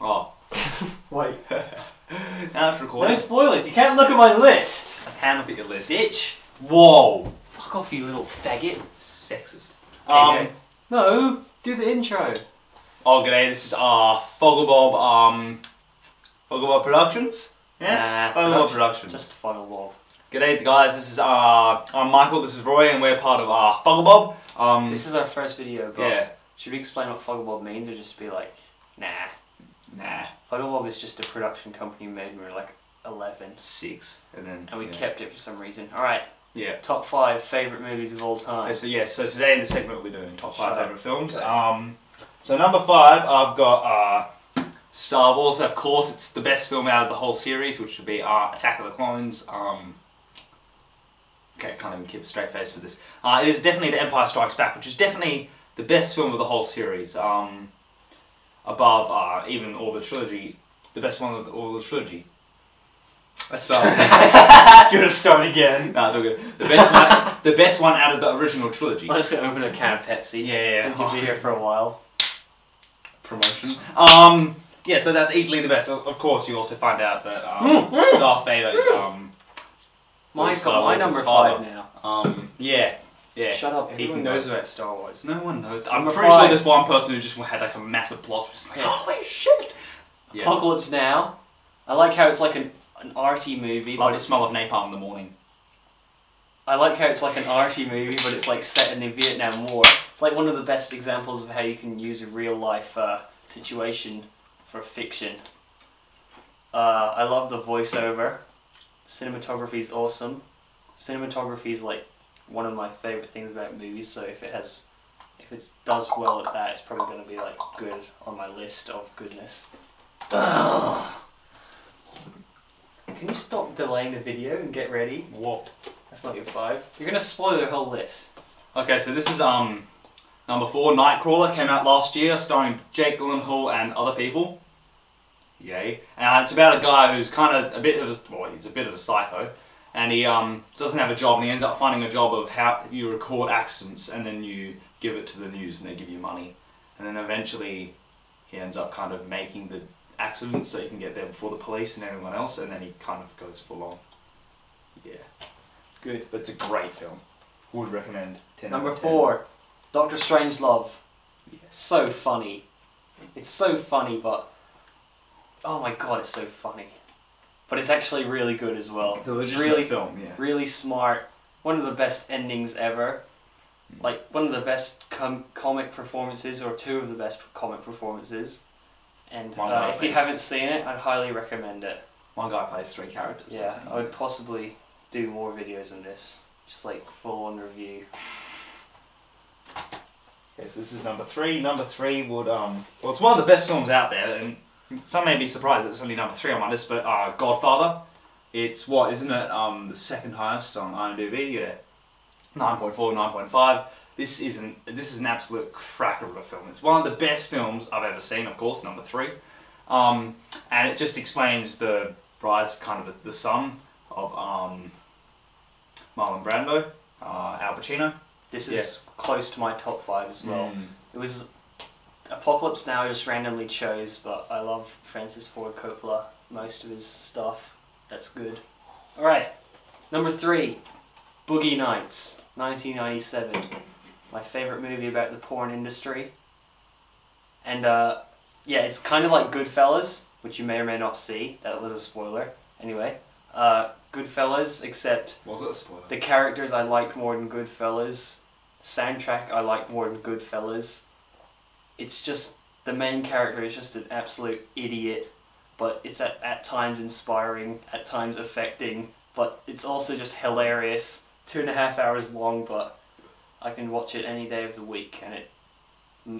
Oh. Wait. Now it's recording. No spoilers, you can't look at my list! I can look at your list. Bitch! Whoa! Fuck off, you little faggot. Sexist. No, do the intro. Oh, g'day, this is fugglebob, fugglebob Productions? Yeah? Nah, Fugglebob Productions. Just fugglebob. G'day guys, this is, I'm Michael, this is Roy, and we're part of, fugglebob. This is our first video, but yeah. should we explain what fugglebob means, or just be like, nah? Nah. Fugglebob is just a production company made when we were like 11. 6. And we kept it for some reason. Alright. Yeah. Top 5 favourite movies of all time. Okay, so today in the segment we're doing top 5 favourite films. Okay. So number 5, I've got Star Wars. Of course, it's the best film out of the whole series, which would be Attack of the Clones. Okay, can't even keep a straight face for this. It is definitely The Empire Strikes Back, which is definitely the best film of the whole series. Above even all the trilogy, the best one of all the trilogy. Let's start. Do you want to start again? No, it's all good. The best one out of the original trilogy. I'm just gonna open a can of Pepsi. Yeah. Since you'll be here for a while. Promotion. Yeah, so that's easily the best. Of course, you also find out that Darth Vader is Mine's got my number 5 now. Yeah. Shut up. Everyone knows about Star Wars. No one knows. I'm Number pretty 5. sure there's one person who just had like a massive plot. Just like, holy shit! Yeah. Apocalypse Now. I like how it's like an arty movie. Like the smell of napalm in the morning. I like how it's like an arty movie, but it's like set in the Vietnam War. It's like one of the best examples of how you can use a real life situation for fiction. I love the voiceover. Cinematography is awesome. Cinematography is like one of my favourite things about movies, so if it does well at that, it's probably going to be like good on my list of goodness. Can you stop delaying the video and get ready? What? That's not your 5. You're going to spoil the whole list. Okay, so this is number 4, Nightcrawler, came out last year, starring Jake Gyllenhaal and other people. Yay. And it's about a guy who's kind of he's a bit of a psycho. And he doesn't have a job, and he ends up finding a job of how you record accidents, and then you give it to the news, and they give you money. And then eventually, he ends up kind of making the accidents so you can get there before the police and everyone else, and then he kind of goes full on. Yeah. Good, but it's a great film. Would recommend. 10 Number out of 10. 4, Doctor Strangelove. Yes. So funny. It's so funny, but oh my god, it's so funny. But it's actually really good as well. It's really film, yeah. Really smart. One of the best endings ever. Like one of the best comic performances, or 2 of the best comic performances. And if you haven't seen it, I'd highly recommend it. One guy plays 3 characters. Yeah, I would possibly do more videos on this. Just like full-on review. Okay, so this is number 3. Number 3 would well, it's one of the best films out there, and some may be surprised that it's only number 3 on my list, but Godfather. It's what, isn't it? The second highest on IMDb. Yeah, 9.4, 9.5. This is an absolute cracker of a film. It's one of the best films I've ever seen. Of course, number 3. And it just explains the rise of kind of the son of Marlon Brando, Al Pacino. This is close to my top 5 as well. It was Apocalypse Now I just randomly chose, but I love Francis Ford Coppola, most of his stuff. That's good. Alright, number 3, Boogie Nights, 1997. My favourite movie about the porn industry. And yeah, it's kind of like Goodfellas, which you may or may not see. That was a spoiler. Anyway, Goodfellas, except Was it a spoiler? the characters I like more than Goodfellas. Soundtrack I like more than Goodfellas. It's just, the main character is just an absolute idiot, but it's at times inspiring, at times affecting, but it's also just hilarious. 2.5 hours long, but I can watch it any day of the week, and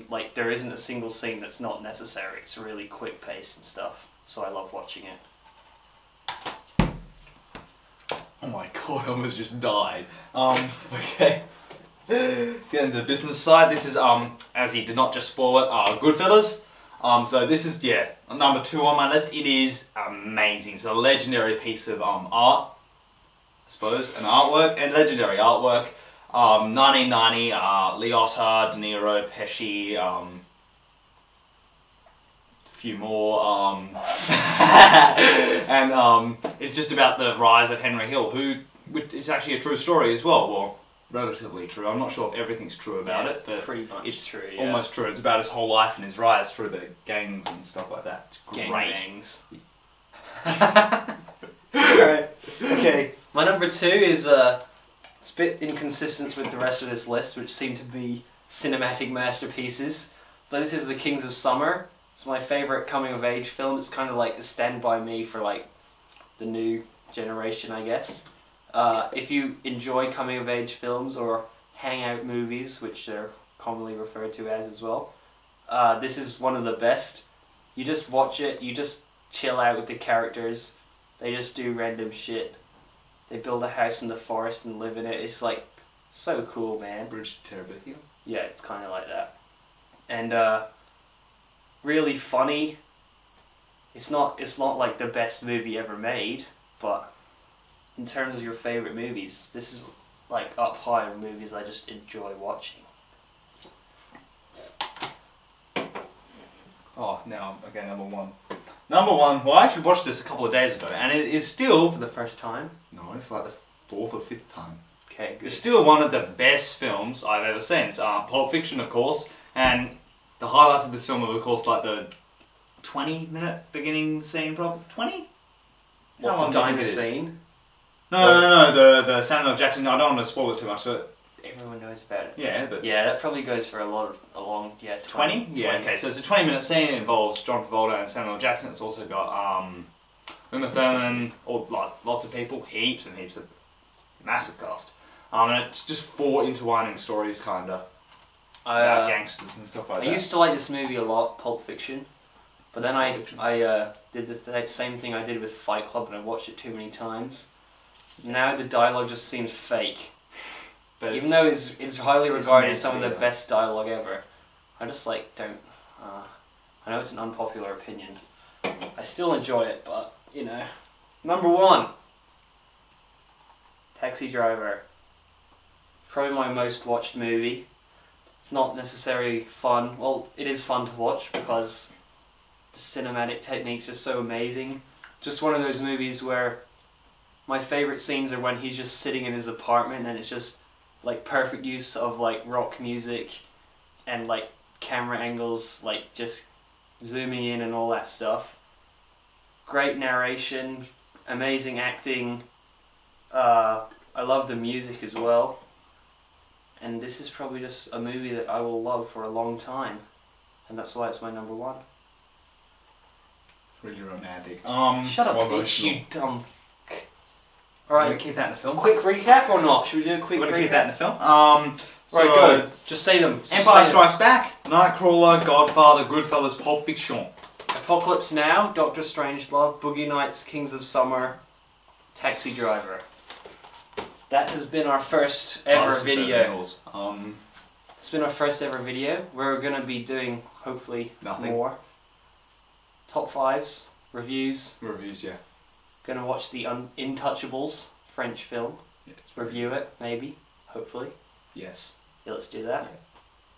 like, there isn't a single scene that's not necessary. It's really quick paced and stuff, so I love watching it. Oh my god, I almost just died. Okay. Get into the business side. This is, as he did not just spoil it, Goodfellas. So this is, number 2 on my list. It is amazing. It's a legendary piece of art, I suppose, an artwork, and legendary artwork. 1990, Liotta, De Niro, Pesci, few more. And it's just about the rise of Henry Hill, who is actually a true story as well. Well, relatively true. I'm not sure if everything's true about it, but pretty much it's true. Yeah. almost true. It's about his whole life and his rise through the gangs and stuff like that. It's great. Gangs. Right. Okay. My number 2 is it's a bit inconsistent with the rest of this list, which seem to be cinematic masterpieces. But this is The Kings of Summer. It's my favourite coming-of-age film. It's kind of like a stand by me for like the new generation, I guess. If you enjoy coming-of-age films or hangout movies, which they're commonly referred to as well, this is one of the best. You just watch it, you just chill out with the characters. They just do random shit. They build a house in the forest and live in it. It's like so cool, man. Bridge to Terabithia? Yeah, it's kind of like that. And really funny. It's not like the best movie ever made, but in terms of your favorite movies, this is like up high in movies I just enjoy watching. Oh, now, okay, number 1. Number 1, well, I actually watched this a couple of days ago, and it is still, For the first time? no, for like the 4th or 5th time. Okay, good. It's still one of the best films I've ever seen. It's Pulp Fiction, of course, and the highlights of this film are, of course, like the 20-minute beginning scene, probably 20. What, the diner scene? No, the Samuel Jackson. I don't want to spoil it too much, but Everyone knows about it. yeah, but Yeah, that probably goes for a long, 20. Yeah, okay. So it's a 20-minute scene. It involves John Travolta and Samuel Jackson. It's also got Uma Thurman, or like lots of people, heaps and heaps of massive cast. And it's just 4 intertwining stories, kinda about gangsters and stuff like that. I used to like this movie a lot, Pulp Fiction, but then I did the same thing I did with Fight Club, and I watched it too many times. Now the dialogue just seems fake, But even though it's highly regarded as some of meant to the be, best dialogue ever. I just like don't. I know it's an unpopular opinion. I still enjoy it, but you know. Number 1. Taxi Driver. Probably my most watched movie. It's not necessarily fun. Well, it is fun to watch because the cinematic techniques are so amazing. Just one of those movies where my favourite scenes are when he's just sitting in his apartment and it's just like perfect use of like rock music and like camera angles, like just zooming in and all that stuff. Great narration, amazing acting. I love the music as well. And this is probably just a movie that I will love for a long time. And that's why it's my number 1. really romantic. Shut up, or bitch, you emotional. dumb... We're Alright, gonna keep that in the film. quick recap or not? Should we do a quick We're recap? gonna keep that in the film. Right, go. Just say them. Just Empire say Strikes Back, Nightcrawler, Godfather, Goodfellas, Pulp Fiction. them. Apocalypse Now, Doctor Strangelove, Boogie Nights, Kings of Summer, Taxi Driver. That has been our first ever video. It's been our first ever video. We're going to be doing, hopefully, Nothing. more. Top 5s, reviews. Reviews, yeah. Going to watch the Intouchables, French film. Yeah, Review it, maybe, hopefully. yes. Yeah, let's do that. Yeah.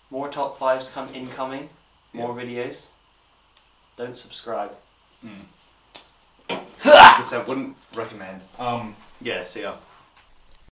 More top 5s incoming. More videos. Don't subscribe. I wouldn't recommend. Yeah, see ya.